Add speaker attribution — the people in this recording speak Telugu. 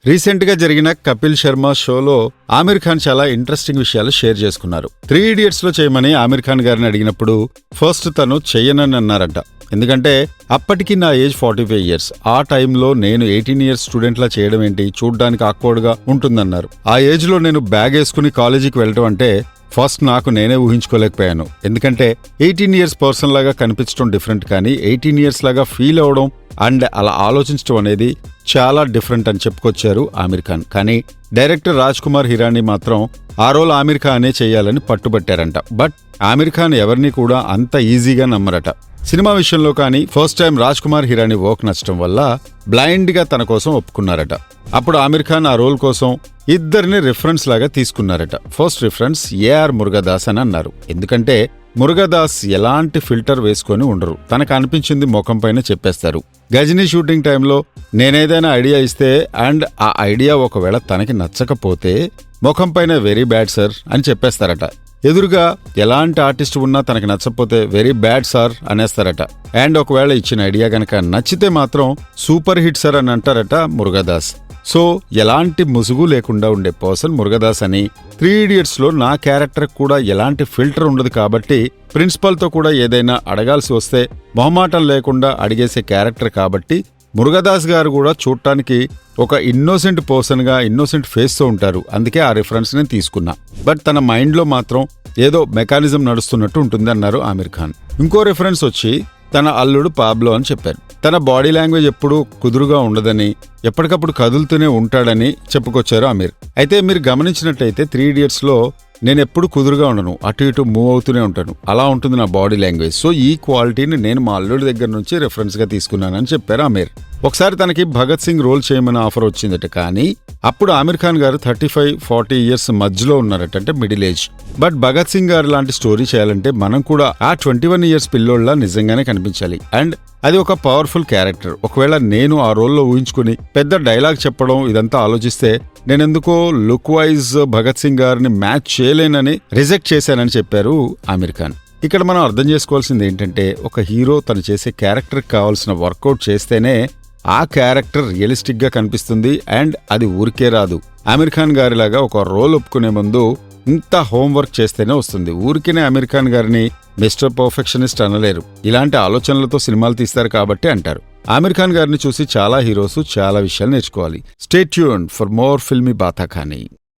Speaker 1: రీసెంట్ గా జరిగిన కపిల్ శర్మ షోలో ఆమిర్ ఖాన్ చాలా ఇంట్రెస్టింగ్ విషయాలు షేర్ చేసుకున్నారు. 3 Idiots లో చేయమని ఆమిర్ ఖాన్ గారిని అడిగినప్పుడు ఫస్ట్ తను చెయ్యనని అన్నారట. ఎందుకంటే అప్పటికి నా ఏజ్ 45 years. ఆ టైంలో నేను 18 years స్టూడెంట్లా చేయడం ఏంటి, చూడ్డానికి ఆక్వర్డ్గా ఉంటుందన్నారు. ఆ ఏజ్ లో నేను బ్యాగ్ వేసుకుని కాలేజీకి వెళ్ళడం అంటే ఫస్ట్ నాకు నేనే ఊహించుకోలేకపోయాను. ఎందుకంటే 18 years పర్సన్ లాగా కనిపించడం డిఫరెంట్, కానీ 18 years లాగా ఫీల్ అవడం అండ్ అలా ఆలోచించడం అనేది చాలా డిఫరెంట్ అని చెప్పుకొచ్చారు ఆమిర్ ఖాన్. కానీ డైరెక్టర్ రాజ్ కుమార్ హిరానీ మాత్రం ఆ రోల్ ఆమిర్ ఖానే చేయాలని పట్టుబట్టారంట. బట్ ఆమిర్ ఖాన్ ఎవరిని కూడా అంత ఈజీగా నమ్మరట. సినిమా విషయంలో కానీ first time Raj Kumar Hirani work నచ్చడం వల్ల బ్లైండ్ గా తన కోసం ఒప్పుకున్నారట. అప్పుడు ఆమిర్ ఖాన్ ఆ రోల్ కోసం ఇద్దరిని రిఫరెన్స్ లాగా తీసుకున్నారట. ఫస్ట్ రిఫరెన్స్ ఏఆర్ మురుగదాస్ అని అన్నారు. ఎందుకంటే మురుగదాస్ ఎలాంటి ఫిల్టర్ వేసుకొని ఉండరు, తనకు అనిపించింది ముఖం పైన చెప్పేస్తారు. గజనీ షూటింగ్ టైంలో నేనేదైనా ఐడియా ఇస్తే అండ్ ఆ ఐడియా ఒకవేళ తనకి నచ్చకపోతే ముఖం పైన వెరీ బ్యాడ్ సార్ అని చెప్పేస్తారట. ఎదురుగా ఎలాంటి ఆర్టిస్ట్ ఉన్నా తనకి నచ్చకపోతే వెరీ బ్యాడ్ సార్ అనేస్తారట. అండ్ ఒకవేళ ఇచ్చిన ఐడియా గనక నచ్చితే మాత్రం సూపర్ హిట్ సార్ అని అంటారట మురుగదాస్. సో ఎలాంటి ముసుగు లేకుండా ఉండే పర్సన్ మురుగదాస్ అని. 3 Idiots లో నా క్యారెక్టర్ కూడా ఎలాంటి ఫిల్టర్ ఉండదు కాబట్టి ప్రిన్సిపల్తో కూడా ఏదైనా అడగాల్సి వస్తే మొహమాటం లేకుండా అడిగేసే క్యారెక్టర్ కాబట్టి మురుగదాస్ గారు కూడా చూడటానికి ఒక ఇన్నోసెంట్ పర్సన్ గా ఇన్నోసెంట్ ఫేస్ తో ఉంటారు. అందుకే ఆ రిఫరెన్స్ నేను తీసుకున్నా. బట్ తన మైండ్ లో మాత్రం ఏదో మెకానిజం నడుస్తున్నట్టు ఉంటుంది అన్నారు ఆమిర్ ఖాన్. ఇంకో రిఫరెన్స్ వచ్చి తన అల్లుడు పాబ్లో అని చెప్పారు. తన బాడీ లాంగ్వేజ్ ఎప్పుడూ కుదురుగా ఉండదని, ఎప్పటికప్పుడు కదులుతూనే ఉంటాడని చెప్పుకొచ్చారు ఆమిర్. అయితే మీరు గమనించినట్లయితే 3 Idiots లో నేనెప్పుడు కుదురుగా ఉండను, అటు ఇటు మూవ్ అవుతూనే ఉంటాను. అలా ఉంటుంది నా బాడీ లాంగ్వేజ్. సో ఈ క్వాలిటీని నేను మా అల్లుడి దగ్గర నుంచి రిఫరెన్స్ గా తీసుకున్నానని చెప్పారు ఆమిర్. ఒకసారి తనకి భగత్ సింగ్ రోల్ చేయమని ఆఫర్ వచ్చిందట. కానీ అప్పుడు ఆమిర్ ఖాన్ గారు 35-40 years మధ్యలో ఉన్నారట, అంటే middle age. But Bhagat Singh గారు లాంటి స్టోరీ చేయాలంటే మనం కూడా ఆ 21 years పిల్లోళ్ళ నిజంగానే కనిపించాలి. అండ్ అది ఒక పవర్ఫుల్ క్యారెక్టర్. ఒకవేళ నేను ఆ రోల్లో ఊహించుకుని పెద్ద డైలాగ్ చెప్పడం ఇదంతా ఆలోచిస్తే నేనెందుకో లుక్ వైజ్ భగత్ సింగ్ గారిని మ్యాచ్ చేయలేనని రిజెక్ట్ చేశానని చెప్పారు ఆమిర్ ఖాన్. ఇక్కడ మనం అర్థం చేసుకోవాల్సింది ఏంటంటే ఒక హీరో తను చేసే క్యారెక్టర్కి కావాల్సిన వర్కౌట్ చేస్తేనే ఆ క్యారెక్టర్ రియలిస్టిక్ గా కనిపిస్తుంది. అండ్ అది ఊరికే రాదు. ఆమిర్ ఖాన్ గారిలాగా ఒక రోల్ ఒప్పుకునే ముందు ఇంత హోంవర్క్ చేస్తేనే వస్తుంది. ఊరికేనే ఆమిర్ ఖాన్ గారిని మిస్టర్ పర్ఫెక్షనిస్ట్ అనలేరు. ఇలాంటి ఆలోచనలతో సినిమాలు తీస్తారు కాబట్టి అంటారు. ఆమిర్ ఖాన్ గారిని చూసి చాలా హీరోస్ చాలా విషయాలు నేర్చుకోవాలి. Stay tuned for more filmy బాతా ఖానీ.